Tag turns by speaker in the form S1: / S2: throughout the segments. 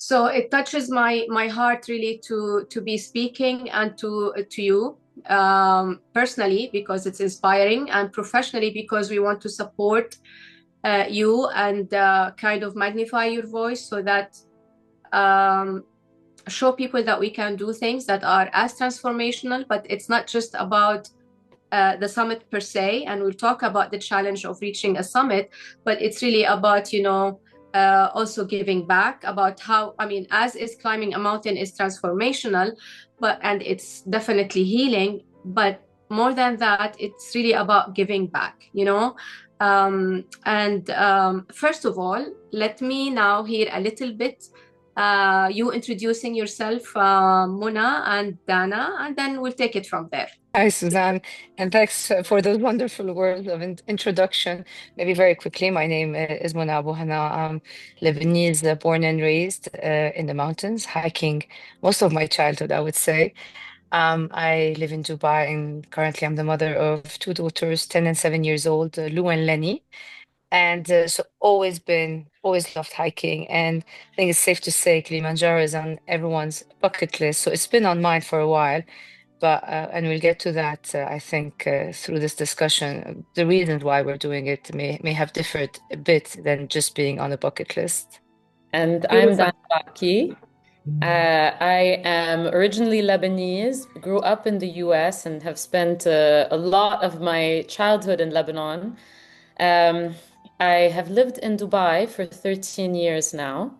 S1: So it touches my heart really to be speaking and to you personally because it's inspiring, and professionally because we want to support you and kind of magnify your voice so that um, show people that we can do things that are as transformational. But it's not just about the summit per se, and we'll talk about the challenge of reaching a summit, but it's really about, also giving back, about how, I mean, as is climbing a mountain is transformational, and it's definitely healing, but more than that, it's really about giving back. And first of all, let me now hear a little bit you introducing yourself, Mona and Dana, and then we'll take it from there.
S2: Hi, Suzanne, and thanks for those wonderful words of introduction. Maybe very quickly, my name is Mona Abou Hana. I'm Lebanese, born and raised in the mountains, hiking most of my childhood, I would say. I live in Dubai, and currently I'm the mother of two daughters, 10 and 7 years old, Lou and Lenny. And so always loved hiking. And I think it's safe to say Kilimanjaro is on everyone's bucket list. So it's been on mine for a while. But and we'll get to that, I think, through this discussion. The reasons why we're doing it may have differed a bit than just being on a bucket list.
S3: And I'm
S1: Beautiful.
S3: Dana Baki. I am originally Lebanese, grew up in the US, and have spent a lot of my childhood in Lebanon. Um, I have lived in Dubai for 13 years now,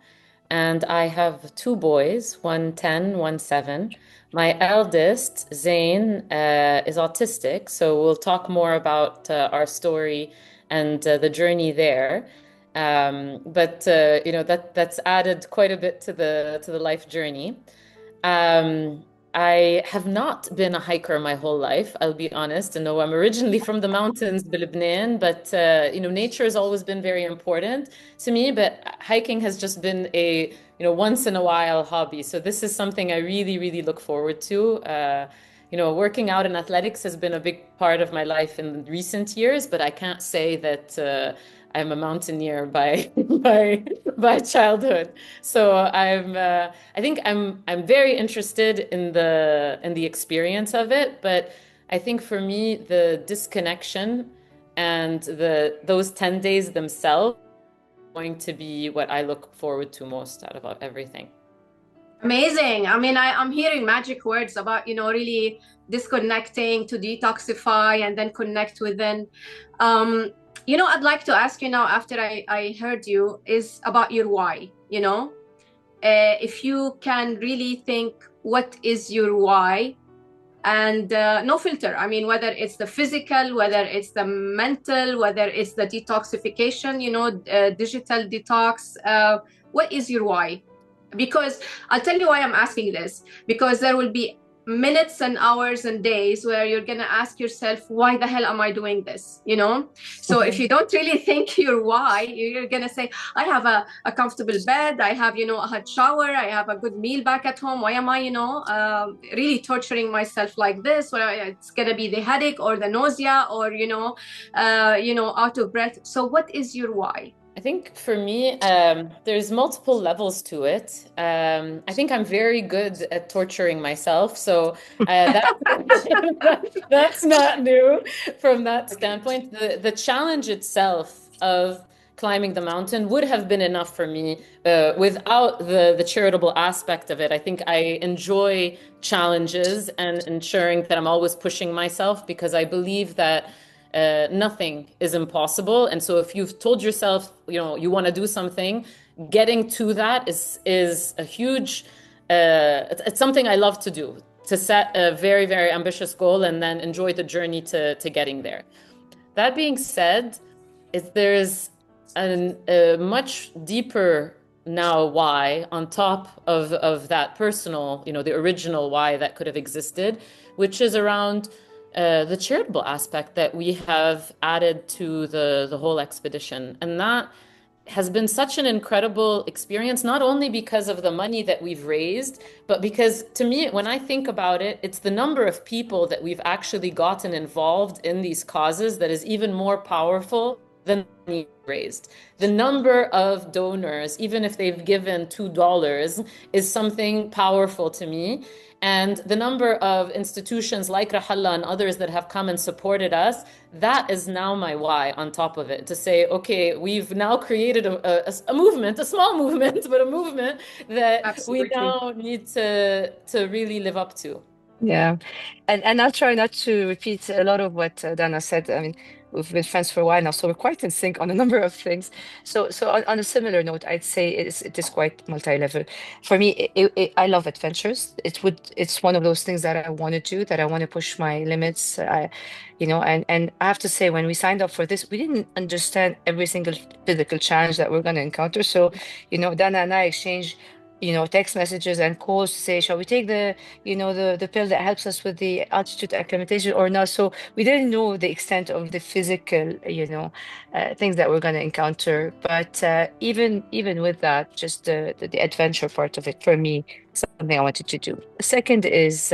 S3: and I have two boys, one 10, one 7. My eldest, Zain, is autistic, so we'll talk more about our story and the journey there. But that's added quite a bit to the life journey. Um, I have not been a hiker my whole life, I'll be honest. I know I'm originally from the mountains, Lebanon, but nature has always been very important to me. But hiking has just been a once in a while hobby. So this is something I really, really look forward to. Working out in athletics has been a big part of my life in recent years, but I can't say that I'm a mountaineer by by childhood. So I think I'm very interested in the experience of it, but I think for me the disconnection and those 10 days themselves are going to be what I look forward to most out of everything.
S1: Amazing. I mean, I'm hearing magic words about, really disconnecting to detoxify and then connect within. Um, I'd like to ask you now, after I heard you, is about your why, if you can really think, what is your why? And no filter. I mean, whether it's the physical, whether it's the mental, whether it's the detoxification, digital detox, what is your why? Because I'll tell you why I'm asking this, because there will be minutes and hours and days where you're going to ask yourself, why the hell am I doing this? So if you don't really think your why, you're going to say, I have a comfortable bed, I have, a hot shower, I have a good meal back at home. Why am I, really torturing myself like this? Well, it's going to be the headache or the nausea or, out of breath. So what is your why?
S3: I think for me, there's multiple levels to it. I think I'm very good at torturing myself, so that's not new from that standpoint. The challenge itself of climbing the mountain would have been enough for me without the charitable aspect of it. I think I enjoy challenges and ensuring that I'm always pushing myself because I believe that nothing is impossible. And so if you've told yourself, you want to do something, getting to that is a huge, it's something I love to do, to set a very, very ambitious goal and then enjoy the journey to getting there. That being said, there's a much deeper now why on top of that personal, the original why that could have existed, which is around the charitable aspect that we have added to the whole expedition. And that has been such an incredible experience, not only because of the money that we've raised, but because to me, when I think about it, it's the number of people that we've actually gotten involved in these causes that is even more powerful the money raised. The number of donors, even if they've given $2, is something powerful to me. And the number of institutions like Rahhalah and others that have come and supported us, that is now my why on top of it. To say, okay, we've now created a movement, a small movement, but a movement that
S1: Absolutely.
S3: we now need to really live up to.
S2: Yeah. And I'll try not to repeat a lot of what Dana said. I mean, we've been friends for a while now, so we're quite in sync on a number of things. So on a similar note, I'd say it is quite multi-level. For me, I love adventures. It's one of those things that I want to do, that I want to push my limits. And I have to say, when we signed up for this, we didn't understand every single physical challenge that we're going to encounter. So, Dana and I exchanged text messages and calls to say, shall we take the pill that helps us with the altitude acclimatization or not? So we didn't know the extent of the physical, things that we're going to encounter. But even with that, just the adventure part of it, for me, something I wanted to do. The second is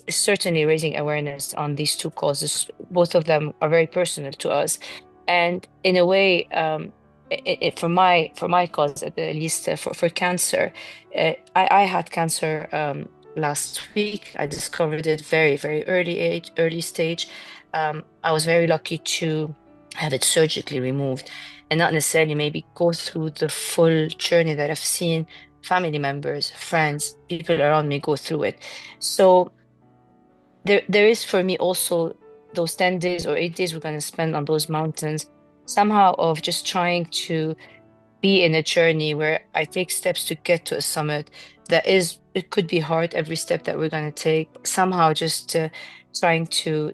S2: certainly raising awareness on these two causes. Both of them are very personal to us, and in a way, for my cause, at least for cancer, I had cancer last week. I discovered it very, very early stage. I was very lucky to have it surgically removed and not necessarily maybe go through the full journey that I've seen family members, friends, people around me go through it. So there is for me also those 10 days or 8 days we're going to spend on those mountains, somehow of just trying to be in a journey where I take steps to get to a summit it could be hard every step that we're going to take, somehow just trying to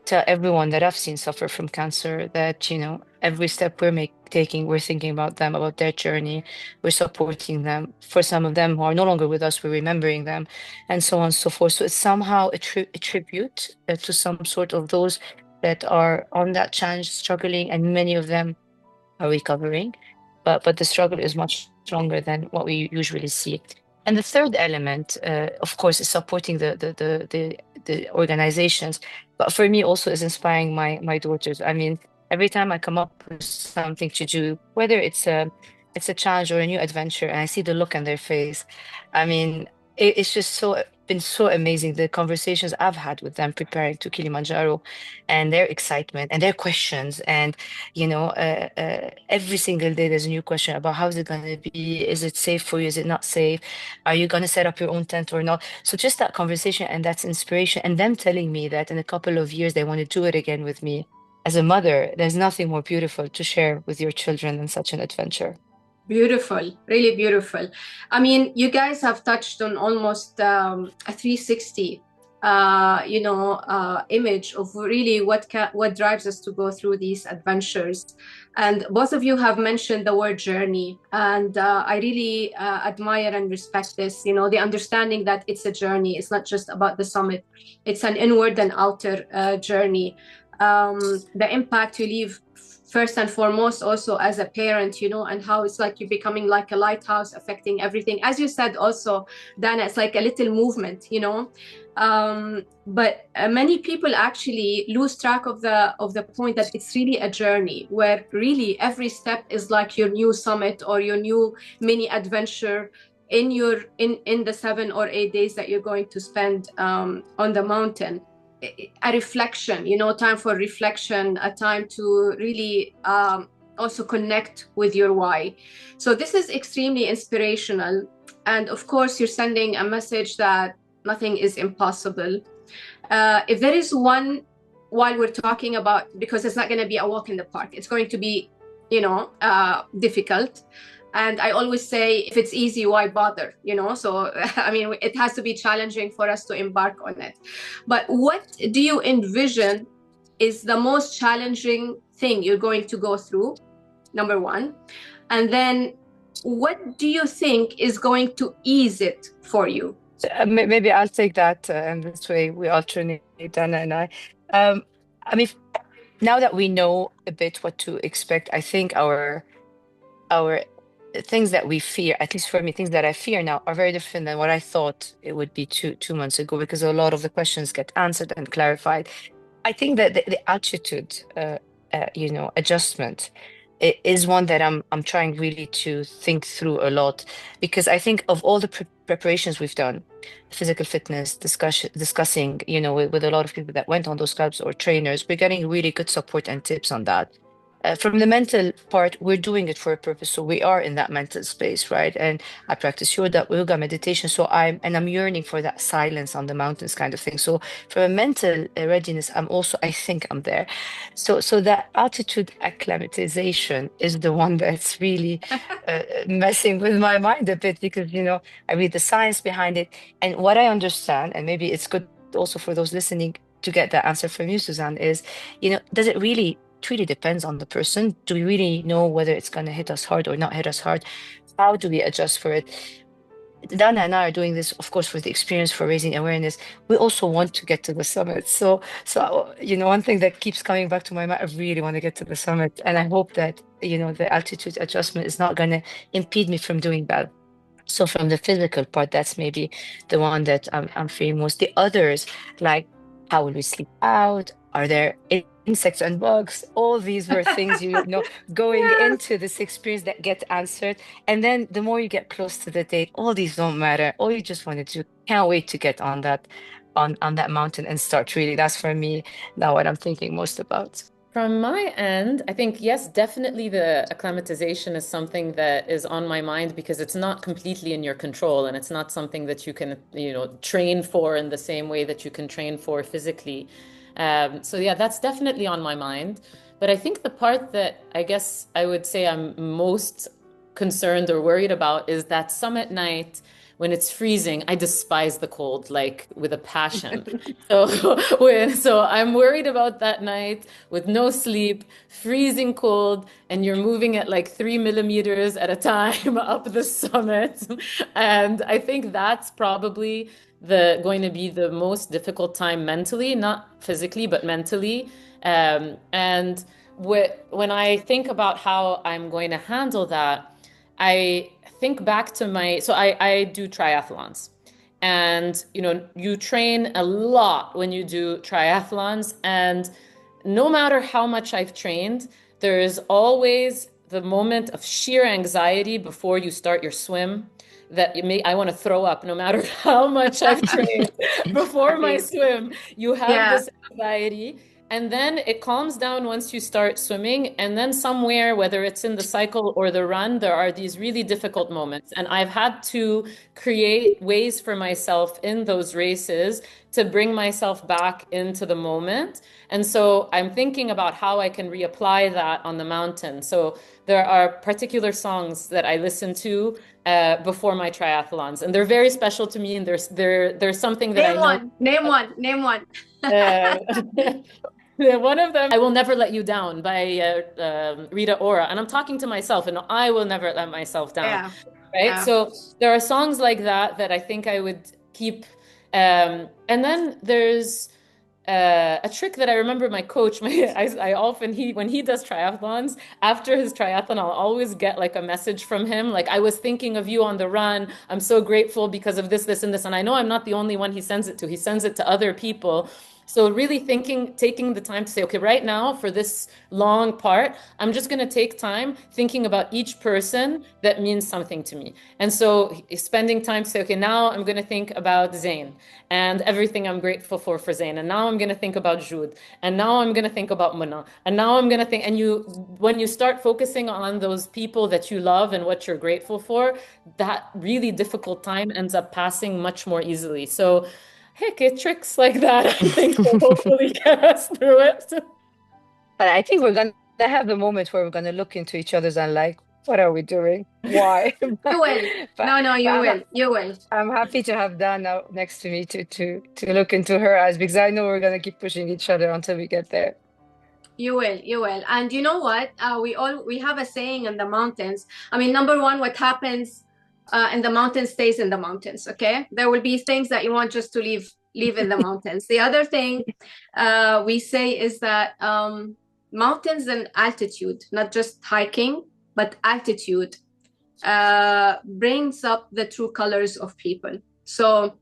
S2: tell everyone that I've seen suffer from cancer that, every step we're taking, we're thinking about them, about their journey, we're supporting them. For some of them who are no longer with us, we're remembering them, and so on and so forth. So it's somehow a tribute to some sort of those that are on that challenge, struggling, and many of them are recovering. But the struggle is much stronger than what we usually see. And the third element, of course, is supporting the organizations. But for me, also is inspiring my daughters. I mean, every time I come up with something to do, whether it's a challenge or a new adventure, and I see the look on their face, I mean, it's just been so amazing, the conversations I've had with them preparing to Kilimanjaro, and their excitement and their questions. And every single day there's a new question about how is it going to be? Is it safe for you? Is it not safe? Are you going to set up your own tent or not? So just that conversation, and that's inspiration, and them telling me that in a couple of years they want to do it again with me. As a mother, there's nothing more beautiful to share with your children than such an adventure.
S1: Beautiful, really beautiful. I mean, you guys have touched on almost a 360 image of really what drives us to go through these adventures. And both of you have mentioned the word journey, and I really admire and respect this, the understanding that it's a journey. It's not just about the summit. It's an inward and outer journey. The impact you leave first and foremost also as a parent, and how it's like you're becoming like a lighthouse affecting everything. As you said also, Dana, it's like a little movement, but many people actually lose track of the point that it's really a journey where really every step is like your new summit or your new mini adventure in the 7 or 8 days that you're going to spend on the mountain. A reflection, time for reflection, a time to really also connect with your why. So this is extremely inspirational. And of course, you're sending a message that nothing is impossible. If there is one, while we're talking about, because it's not going to be a walk in the park, it's going to be, difficult. And I always say, if it's easy, why bother? So, I mean, it has to be challenging for us to embark on it. But what do you envision is the most challenging thing you're going to go through, number one? And then what do you think is going to ease it for you?
S2: Maybe I'll take that, and this way we alternate, Dana and I. I mean, now that we know a bit what to expect, I think our things that we fear, at least for me, things that I fear now are very different than what I thought it would be 2 months ago, because a lot of the questions get answered and clarified. I think that the altitude adjustment is one that I'm trying really to think through a lot, because I think of all the preparations we've done, physical fitness discussing, with a lot of people that went on those clubs or trainers, we're getting really good support and tips on that. From the mental part, we're doing it for a purpose. So we are in that mental space, right? And I practice yoga meditation. So I'm yearning for that silence on the mountains kind of thing. So from a mental readiness, I think I'm there. So that altitude acclimatization is the one that's really messing with my mind a bit, because, I read the science behind it, and what I understand, and maybe it's good also for those listening to get that answer from you, Suzanne, is, does it really depends on the person. Do we really know whether it's going to hit us hard or not hit us hard? How do we adjust for it? Dana and I are doing this, of course, for the experience, for raising awareness. We also want to get to the summit. So, one thing that keeps coming back to my mind, I really want to get to the summit. And I hope that, the altitude adjustment is not going to impede me from doing that. So from the physical part, that's maybe the one that I'm feeling most. The others, like, how will we sleep out? Are there insects and bugs? All these were things, going
S1: Yes.
S2: into this experience that get answered. And then the more you get close to the date, all these don't matter. All you just wanted to, can't wait to get on that mountain and start really. That's for me now what I'm thinking most about.
S3: From my end, I think, yes, definitely the acclimatization is something that is on my mind because it's not completely in your control and it's not something that you can, train for in the same way that you can train for physically. So yeah, that's definitely on my mind. But I think the part that I guess I would say I'm most concerned or worried about is that summit night when it's freezing. I despise the cold, like with a passion. So I'm worried about that night with no sleep, freezing cold, and you're moving at like 3 millimeters at a time up the summit. And I think that's probably going to be the most difficult time mentally, not physically, but mentally. And when I think about how I'm going to handle that, I think back to I do triathlons. And you train a lot when you do triathlons, and no matter how much I've trained, there is always the moment of sheer anxiety before you start your swim that I want to throw up no matter how much I've trained before my swim. You have this anxiety. And then it calms down once you start swimming. And then somewhere, whether it's in the cycle or the run, there are these really difficult moments. And I've had to create ways for myself in those races to bring myself back into the moment. And so I'm thinking about how I can reapply that on the mountain. So there are particular songs that I listen to before my triathlons, and they're very special to me. And there's something that
S1: Name one.
S3: One of them, I Will Never Let You Down by Rita Ora. And I'm talking to myself, and I will never let myself down.
S1: Yeah.
S3: Right.
S1: Yeah.
S3: So there are songs like that I think I would keep. And then there's a trick that I remember my coach, I often, when he does triathlons, after his triathlon, I'll always get like a message from him. Like, I was thinking of you on the run. I'm so grateful because of this, this, and this. And I know I'm not the only one he sends it to. He sends it to other people. So really taking the time to say, okay, right now for this long part, I'm just going to take time thinking about each person that means something to me. And so spending time to say, okay, now I'm going to think about Zain and everything I'm grateful for Zain. And now I'm going to think about Jude. And now I'm going to think about Mona. And now I'm going to think, and when you start focusing on those people that you love and what you're grateful for, that really difficult time ends up passing much more easily. So heck, tricks like that, I think, will hopefully get us through it.
S2: But I think we're going to have the moment where we're going to look into each other's and like, what are we doing? Why?
S1: You will. No, you will.
S2: I'm happy to have Dana next to me to look into her eyes, because I know we're going to keep pushing each other until we get there.
S1: You will. And you know what? We have a saying in the mountains. I mean, number one, what happens in the mountains stays in the mountains. Okay, there will be things that you want just to leave in the mountains. The other thing we say is that mountains and altitude, not just hiking, but altitude brings up the true colors of people. So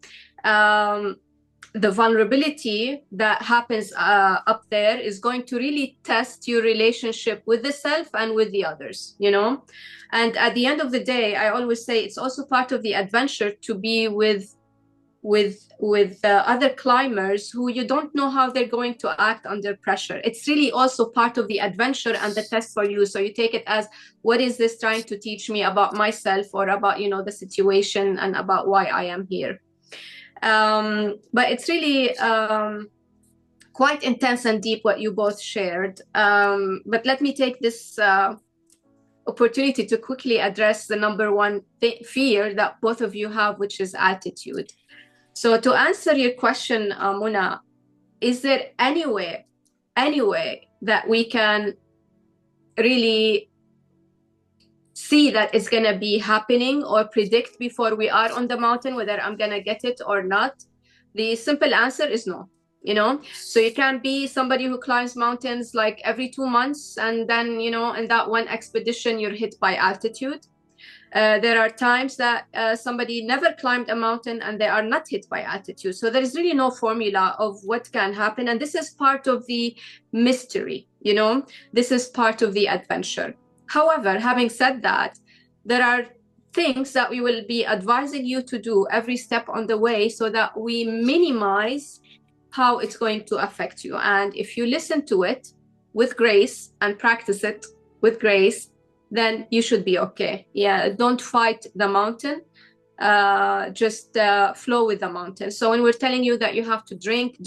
S1: the vulnerability that happens up there is going to really test your relationship with the self and with the others, you know. And at the end of the day, I always say it's also part of the adventure to be with other climbers who you don't know how they're going to act under pressure. It's really also part of the adventure and the test for you. So you take it as, what is this trying to teach me about myself, or about, you know, the situation, and about why I am here. But it's really quite intense and deep what you both shared. But let me take this opportunity to quickly address the number one fear that both of you have, which is altitude. So to answer your question, Mona, is there any way that we can really see that it's going to be happening, or predict before we are on the mountain whether I'm going to get it or not? The simple answer is no. You know, so you can be somebody who climbs mountains like every 2 months, and then, you know, in that one expedition you're hit by altitude. There are times that somebody never climbed a mountain and they are not hit by altitude. So there is really no formula of what can happen. And this is part of the mystery, you know, this is part of the adventure. However, having said that, there are things that we will be advising you to do every step on the way, so that we minimize how it's going to affect you. And if you listen to it with grace and practice it with grace, then you should be okay. Yeah, don't fight the mountain. Just flow with the mountain. So when we're telling you that you have to drink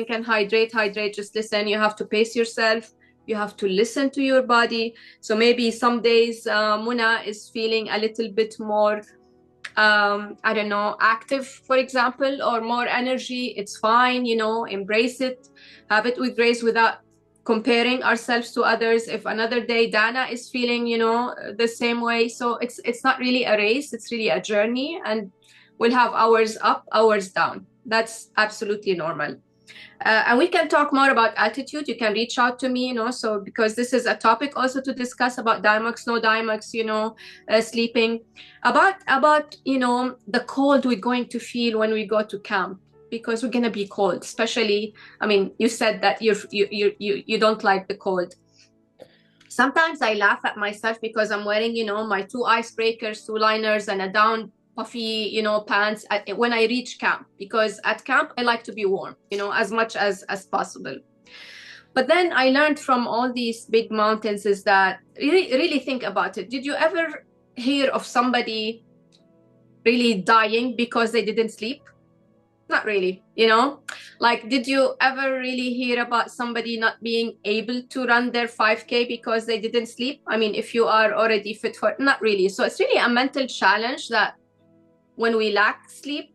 S1: and hydrate, just listen. You have to pace yourself. You have to listen to your body. So maybe some days Mona is feeling a little bit more, I don't know, active, for example, or more energy. It's fine, you know, embrace it, have it with grace without comparing ourselves to others. If another day Dana is feeling, you know, the same way. So it's not really a race, it's really a journey, and we'll have hours up, hours down. That's absolutely normal. And we can talk more about altitude. You can reach out to me, you know, so because this is a topic also to discuss about Dimax, no Dimax, you know, sleeping, about, you know, the cold we're going to feel when we go to camp, because we're going to be cold, especially, I mean, you said that you don't like the cold. Sometimes I laugh at myself because I'm wearing, you know, my 2 icebreakers, 2 liners, and a down puffy, you know, pants when I reach camp, because at camp I like to be warm, you know, as much as possible. But then I learned from all these big mountains is that really think about it. Did you ever hear of somebody really dying because they didn't sleep? Not really, you know. Like, did you ever really hear about somebody not being able to run their 5K because they didn't sleep? I mean, if you are already fit for it, not really. So it's really a mental challenge that when we lack sleep,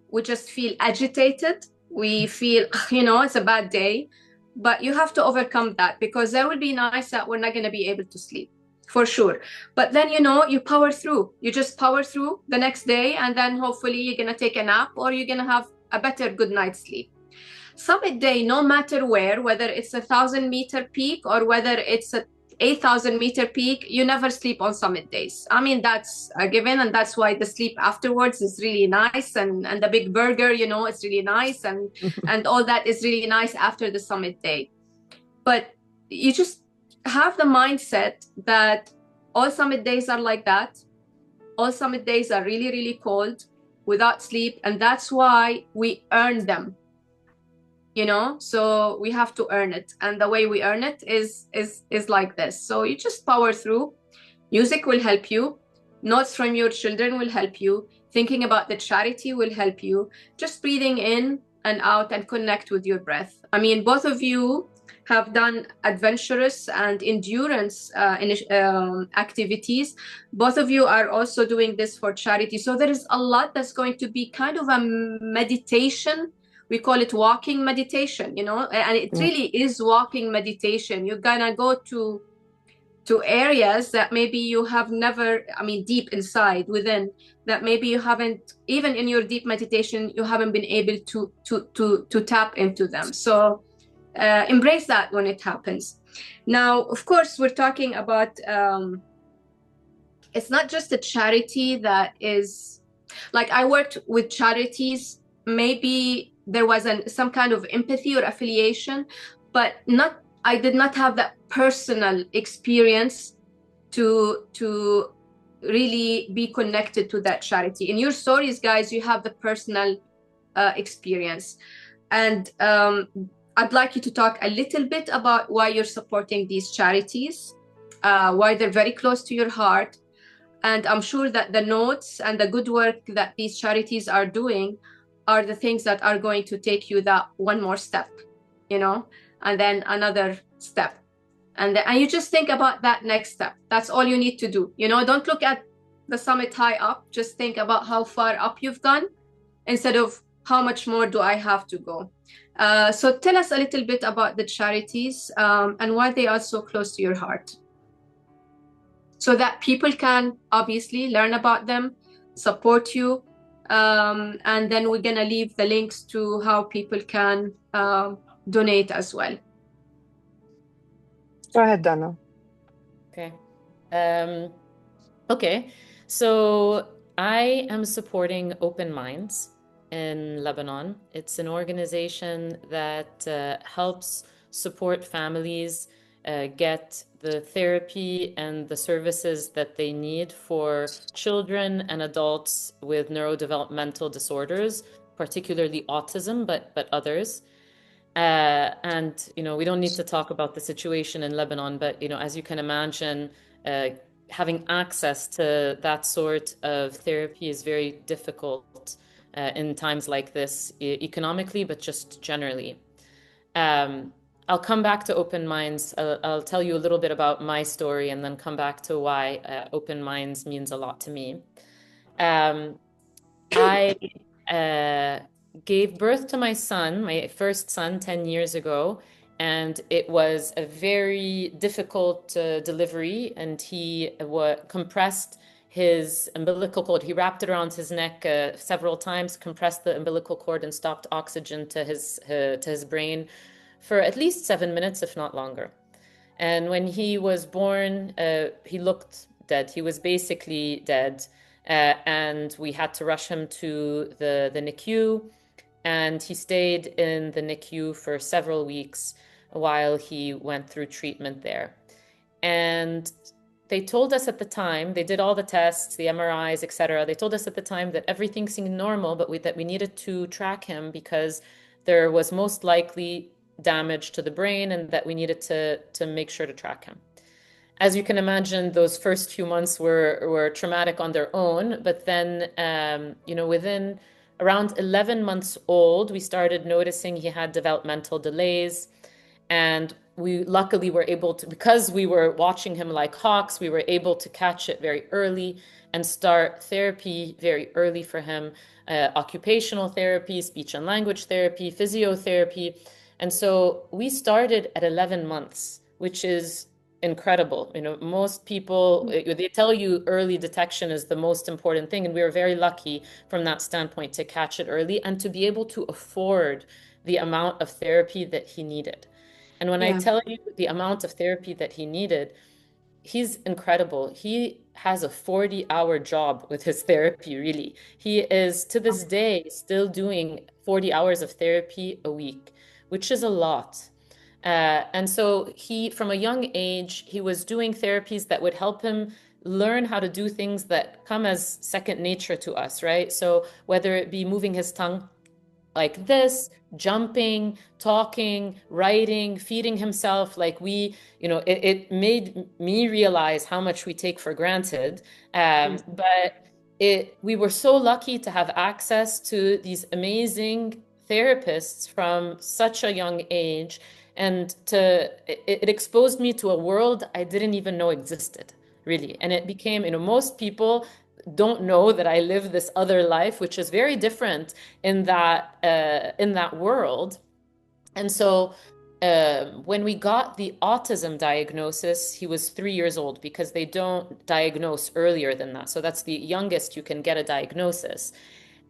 S1: we just feel agitated. We feel, you know, it's a bad day. But you have to overcome that, because there will be nights that we're not going to be able to sleep, for sure. But then, you know, you power through. You just power through the next day, and then hopefully you're going to take a nap, or you're going to have a better good night's sleep. Summit day, no matter where, whether it's a 1,000-meter peak or whether it's a 8,000-meter peak, you never sleep on summit days. I mean, that's a given, and that's why the sleep afterwards is really nice, and the big burger, you know, it's really nice, and and all that is really nice after the summit day. But you just have the mindset that all summit days are like that. All summit days are really, really cold, without sleep, and that's why we earn them, you know. So we have to earn it, and the way we earn it is like this. So you just power through. Music will help you, notes from your children will help you, thinking about the charity will help you, just breathing in and out and connect with your breath. I mean, both of you have done adventurous and endurance activities. Both of you are also doing this for charity. So there is a lot that's going to be kind of a meditation. We call it walking meditation, you know, and it really is walking meditation. You're gonna go to areas that maybe you have never, I mean, deep inside within, that maybe you haven't, even in your deep meditation, you haven't been able to tap into them. So embrace that when it happens. Now, of course, we're talking about, it's not just a charity that is, like, I worked with charities maybe there was some kind of empathy or affiliation, but I did not have that personal experience to really be connected to that charity. In your stories, guys, you have the personal experience. And I'd like you to talk a little bit about why you're supporting these charities, why they're very close to your heart. And I'm sure that the notes and the good work that these charities are doing are the things that are going to take you that one more step, you know, and then another step. And you just think about that next step. That's all you need to do. You know, don't look at the summit high up. Just think about how far up you've gone instead of how much more do I have to go. So tell us a little bit about the charities and why they are so close to your heart, so that people can obviously learn about them, support you, and then we're gonna leave the links to how people can donate as well.
S2: Go ahead, Dana.
S3: Okay. Okay. So I am supporting Open Minds in Lebanon. It's an organization that helps support families get the therapy and the services that they need for children and adults with neurodevelopmental disorders, particularly autism, but others. And, you know, we don't need to talk about the situation in Lebanon, but, you know, as you can imagine, having access to that sort of therapy is very difficult in times like this, economically, but just generally. I'll come back to Open Minds. I'll tell you a little bit about my story and then come back to why Open Minds means a lot to me. I gave birth to my son, my first son, 10 years ago, and it was a very difficult delivery, and he compressed his umbilical cord. He wrapped it around his neck several times, compressed the umbilical cord, and stopped oxygen to his brain for at least 7 minutes, if not longer. And when he was born, he looked dead. He was basically dead. And we had to rush him to the NICU, and he stayed in the NICU for several weeks while he went through treatment there. And they told us at the time, they did all the tests, the MRIs, etc. They told us at the time that everything seemed normal, but that we needed to track him because there was most likely damage to the brain and that we needed to make sure to track him. As you can imagine, those first few months were traumatic on their own, but then, you know, within around 11 months old, we started noticing he had developmental delays, and we luckily were able to, because we were watching him like hawks, we were able to catch it very early and start therapy very early for him, occupational therapy, speech and language therapy, physiotherapy. And so we started at 11 months, which is incredible. You know, most people, they tell you early detection is the most important thing. And we were very lucky from that standpoint to catch it early and to be able to afford the amount of therapy that he needed. And when I tell you the amount of therapy that he needed, he's incredible. He has a 40-hour job with his therapy, really. He is, to this day, still doing 40 hours of therapy a week, which is a lot. And so he, from a young age, he was doing therapies that would help him learn how to do things that come as second nature to us, right? So whether it be moving his tongue like this, jumping, talking, writing, feeding himself, like we, you know, it made me realize how much we take for granted. But we were so lucky to have access to these amazing therapists from such a young age. And it exposed me to a world I didn't even know existed, really. And it became, you know, most people don't know that I live this other life, which is very different in that world. And so when we got the autism diagnosis, he was 3 years old, because they don't diagnose earlier than that. So that's the youngest you can get a diagnosis.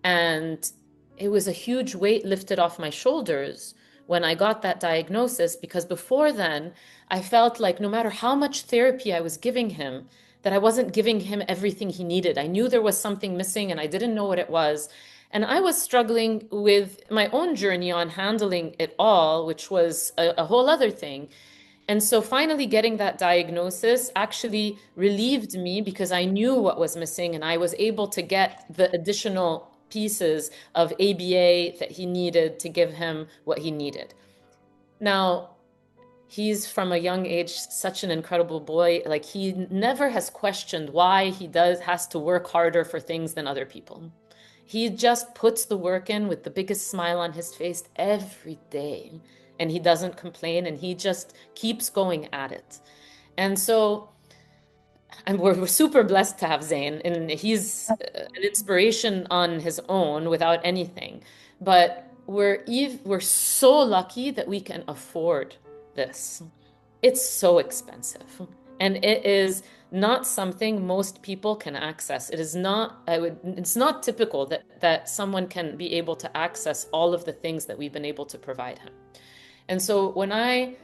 S3: And it was a huge weight lifted off my shoulders when I got that diagnosis, because before then, I felt like no matter how much therapy I was giving him, that I wasn't giving him everything he needed. I knew there was something missing and I didn't know what it was. And I was struggling with my own journey on handling it all, which was a whole other thing. And so finally getting that diagnosis actually relieved me because I knew what was missing and I was able to get the additional pieces of ABA that he needed to give him what he needed. Now, he's from a young age such an incredible boy. Like he never has questioned why he has to work harder for things than other people. He just puts the work in with the biggest smile on his face every day. And he doesn't complain and he just keeps going at it. And so we're super blessed to have Zain, and he's an inspiration on his own without anything. But we're so lucky that we can afford this. It's so expensive, and it is not something most people can access. It is not, it's not typical that someone can be able to access all of the things that we've been able to provide him. And so when I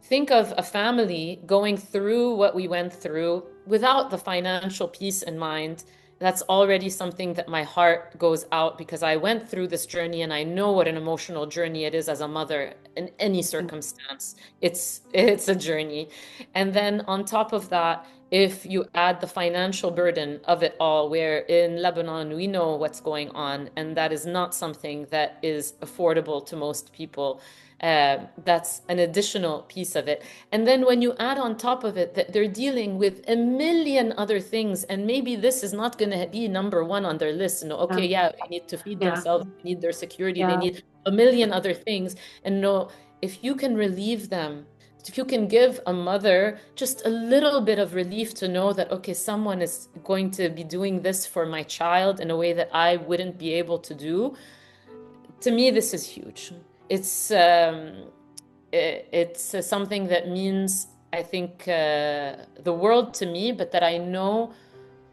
S3: think of a family going through what we went through without the financial piece in mind, that's already something that my heart goes out, because I went through this journey and I know what an emotional journey it is as a mother in any circumstance. It's a journey. And then on top of that, if you add the financial burden of it all, where in Lebanon, we know what's going on, and that is not something that is affordable to most people. That's an additional piece of it. And then when you add on top of it that they're dealing with a million other things, and maybe this is not going to be number one on their list. No, okay, yeah, they need to feed themselves, they need their security, they need a million other things. And no, if you can relieve them, if you can give a mother just a little bit of relief to know that, okay, someone is going to be doing this for my child in a way that I wouldn't be able to do, to me, this is huge. It's something that means, I think, the world to me, but that I know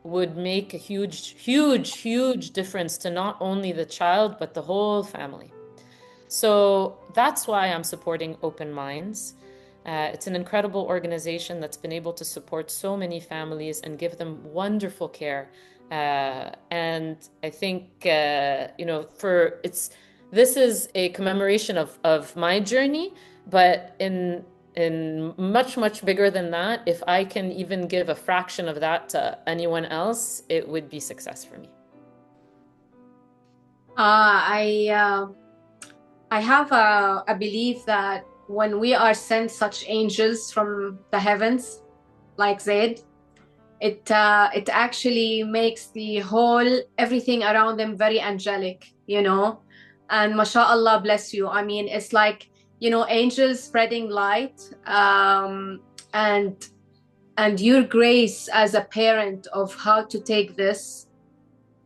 S3: would make a huge, huge, huge difference to not only the child, but the whole family. So that's why I'm supporting Open Minds. It's an incredible organization that's been able to support so many families and give them wonderful care. And I think, this is a commemoration of my journey, but in much, much bigger than that, if I can even give a fraction of that to anyone else, it would be success for me.
S1: I have a belief that when we are sent such angels from the heavens, like Zaid, it actually makes the whole everything around them very angelic, and mashallah, bless you. I mean, it's like, angels spreading light, and your grace as a parent of how to take this,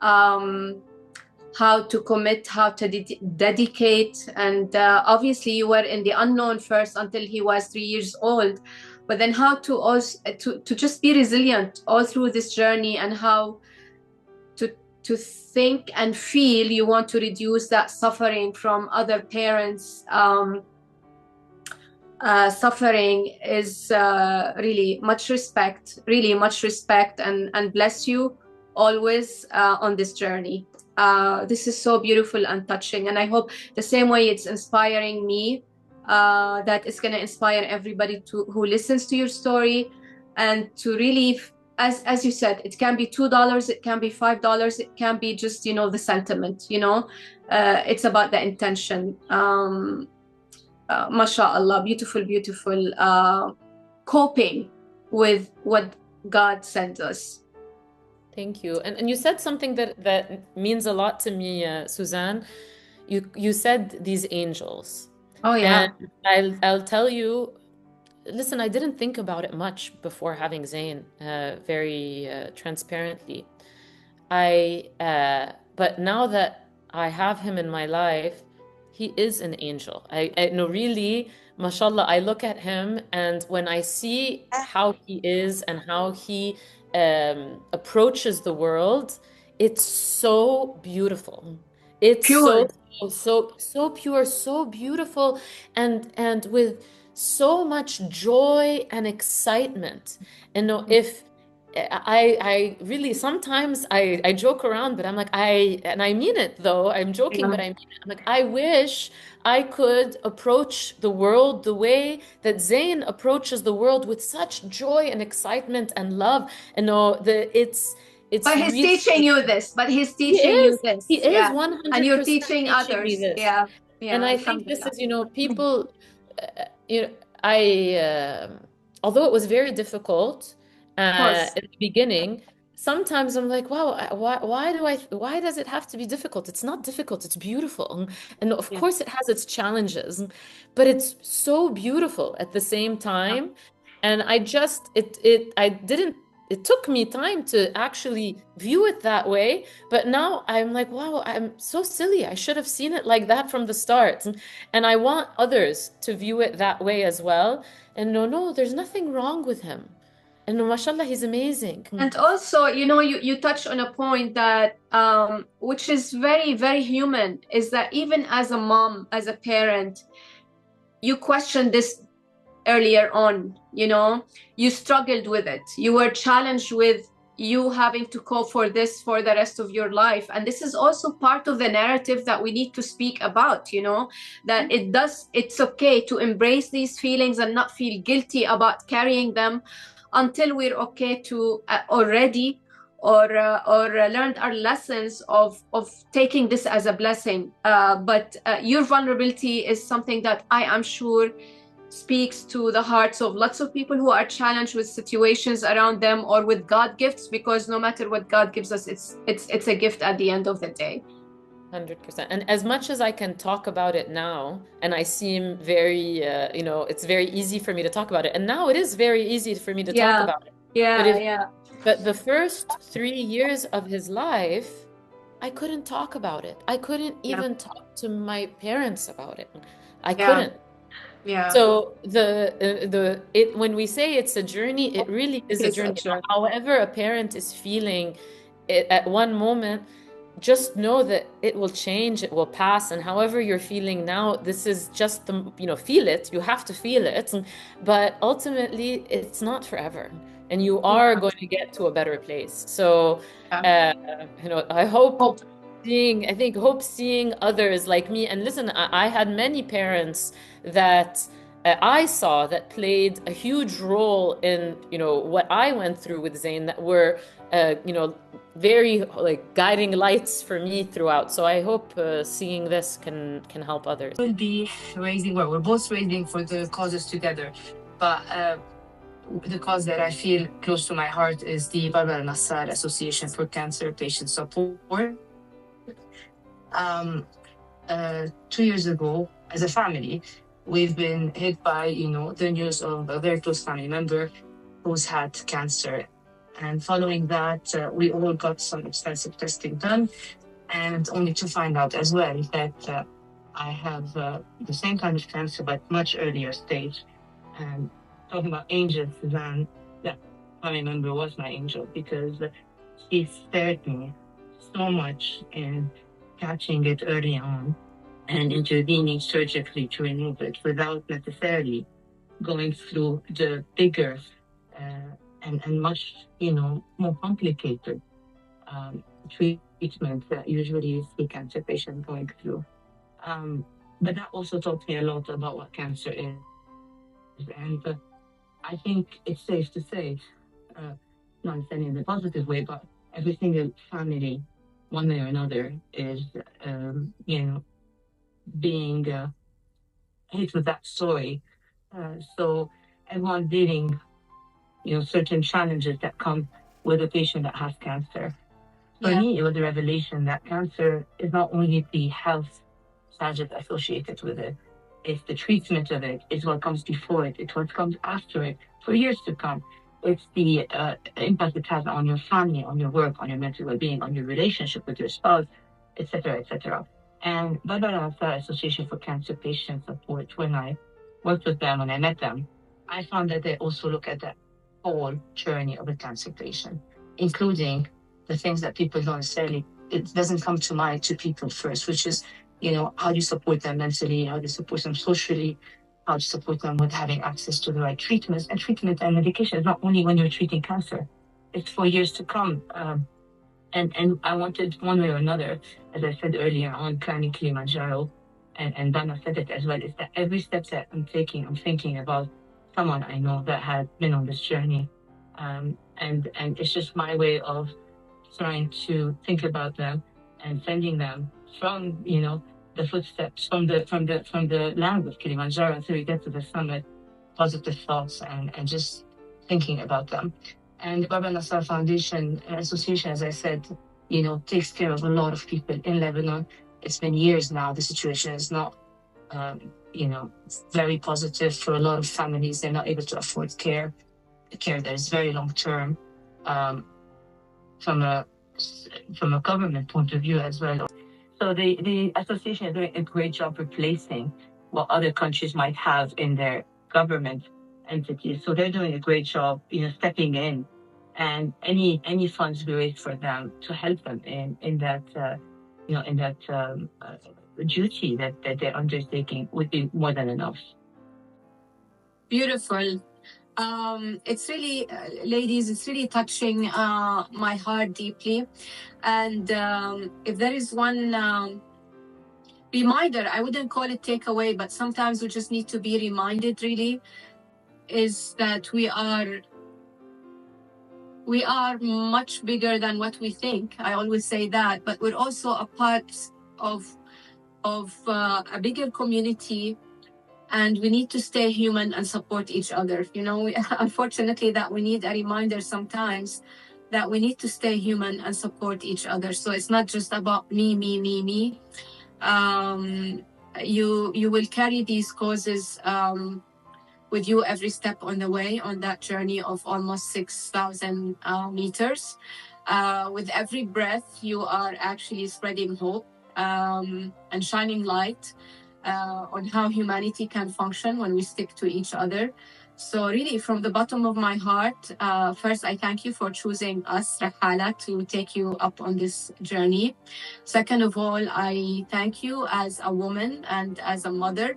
S1: how to commit, how to dedicate. And obviously you were in the unknown first until he was 3 years old, but then how to also to just be resilient all through this journey, and how to think and feel you want to reduce that suffering from other parents. Suffering is really much respect, and bless you always on this journey. This is so beautiful and touching, and I hope the same way it's inspiring me, that it's going to inspire everybody who listens to your story, and to really, as you said, it can be $2, it can be $5, it can be just, the sentiment, it's about the intention. MashaAllah, beautiful, coping with what God sent us.
S3: Thank you. And you said something that means a lot to me, Suzanne. You said these angels.
S1: Oh yeah.
S3: And I'll tell you, listen, I didn't think about it much before having Zain, very transparently. But now that I have him in my life, he is an angel. I know, really, mashallah, I look at him, and when I see how he is and how he approaches the world, it's so beautiful. It's
S1: pure.
S3: so pure, so beautiful, and with so much joy and excitement. And if I really sometimes I joke around, but I'm like, and I mean it though. I'm joking, but I mean it. I'm like, I wish I could approach the world the way that Zayn approaches the world, with such joy and excitement and love. And no, it's
S1: But he's
S3: really,
S1: teaching you this. But he's
S3: he
S1: teaching you
S3: is
S1: this.
S3: he is
S1: Yeah.
S3: 100%
S1: And you're teaching
S3: teaching me
S1: others.
S3: this.
S1: Yeah. Yeah.
S3: And I think this
S1: Alhamdulillah.
S3: is, people, you know, although it was very difficult
S1: Of course.
S3: at the beginning, sometimes I'm like, wow, why does it have to be difficult? It's not difficult, it's beautiful. And of
S1: Yeah.
S3: course it has its challenges, but it's so beautiful at the same time. And it took me time to actually view it that way, but now I'm like, wow, I'm so silly. I should have seen it like that from the start. And I want others to view it that way as well. And no, there's nothing wrong with him. And no, mashallah, he's amazing.
S1: And also, you touch on a point that which is very, very human, is that even as a mom, as a parent, you question this earlier on, you struggled with it. You were challenged with you having to cope for this for the rest of your life. And this is also part of the narrative that we need to speak about, that it's okay to embrace these feelings and not feel guilty about carrying them until we're okay to already or learned our lessons of taking this as a blessing. But your vulnerability is something that I am sure speaks to the hearts of lots of people who are challenged with situations around them or with God gifts, because no matter what God gives us, it's a gift at the end of the day.
S3: 100%. And as much as I can talk about it now, and I seem very, it's very easy for me to talk about it. And now it is very easy for me to talk about it. But the first 3 years of his life, I couldn't talk about it. I couldn't even talk to my parents about it. I couldn't.
S1: Yeah.
S3: So when we say it's a journey, it really is a journey. However a parent is feeling it at one moment, just know that it will change, it will pass. And however you're feeling now, this is just feel it. You have to feel it. But ultimately, it's not forever. And you are going to get to a better place. So, I hope seeing others like me. And listen, I had many parents that I saw that played a huge role in, what I went through with Zayn, that were, very guiding lights for me throughout. So I hope seeing this can help others.
S2: We'll be we're both raising for the causes together, but the cause that I feel close to my heart is the Barbara Nassar Association for Cancer Patient Support. 2 years ago, as a family, we've been hit by, the news of a very close family member who's had cancer. And following that, we all got some extensive testing done, and only to find out as well that I have the same kind of cancer, but much earlier stage. And talking about angels, Suzanne, that family member was my angel, because she spared me so much in catching it early on and intervening surgically to remove it without necessarily going through the bigger and much, more complicated treatment that usually you see cancer patients going through. But that also taught me a lot about what cancer is. And I think it's safe to say, not saying in a positive way, but every single family, one way or another, is, being hit with that story. So everyone's dealing, certain challenges that come with a patient that has cancer. For me, it was a revelation that cancer is not only the health challenges associated with it, it's the treatment of it, it's what comes before it, it's what comes after it, for years to come. It's the impact it has on your family, on your work, on your mental well-being, on your relationship with your spouse, etc., etc. And Barbara Nassar Association for Cancer Patient Support, when I worked with them, when I met them, I found that they also look at the whole journey of a cancer patient, including the things that people don't necessarily, it doesn't come to mind to people first, which is, how do you support them mentally, how do you support them socially, how do you support them with having access to the right treatments. And treatment and medication is not only when you're treating cancer.
S4: it's for years to come. And I wanted, one way or another, as I said earlier, on climbing Kilimanjaro, and Dana said it as well, is that every step that I'm taking, I'm thinking about someone I know that has been on this journey. And it's just my way of trying to think about them and sending them from, the footsteps, from the land of Kilimanjaro until we get to the summit, positive thoughts and just thinking about them. And Baba Nassar Foundation Association, as I said, takes care of a lot of people in Lebanon. It's been years now. The situation is not, very positive for a lot of families. They're not able to afford care that is very long term, from a government point of view as well. So the association is doing a great job replacing what other countries might have in their government entities. So they're doing a great job, stepping in, and any funds we raise for them to help them in that duty that they're undertaking would be more than enough.
S1: Beautiful. It's really, ladies, it's really touching my heart deeply. And if there is one reminder, I wouldn't call it takeaway, but sometimes we just need to be reminded, really, is that we are much bigger than what we think. I always say that, but we're also a part of a bigger community, and we need to stay human and support each other. Unfortunately, that we need a reminder sometimes that we need to stay human and support each other. So it's not just about me. You will carry these causes with you every step on the way, on that journey of almost 6,000 meters. With every breath, you are actually spreading hope and shining light on how humanity can function when we stick to each other. So really, from the bottom of my heart, first, I thank you for choosing us, Rahhalah, to take you up on this journey. Second of all, I thank you as a woman and as a mother,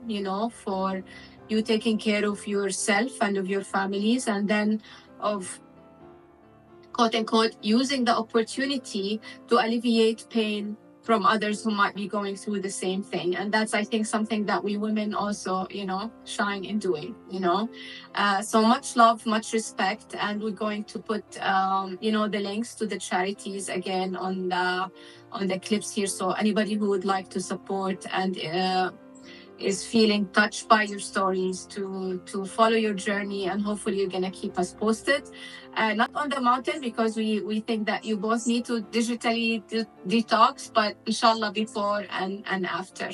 S1: for you taking care of yourself and of your families, and then of, quote unquote, using the opportunity to alleviate pain from others who might be going through the same thing. And that's, I think, something that we women also, shine in doing, So much love, much respect. And we're going to put, the links to the charities again on the clips here. So anybody who would like to support and is feeling touched by your stories to follow your journey, and hopefully you're going to keep us posted. Not on the mountain, because we think that you both need to digitally detox, but inshallah before and after.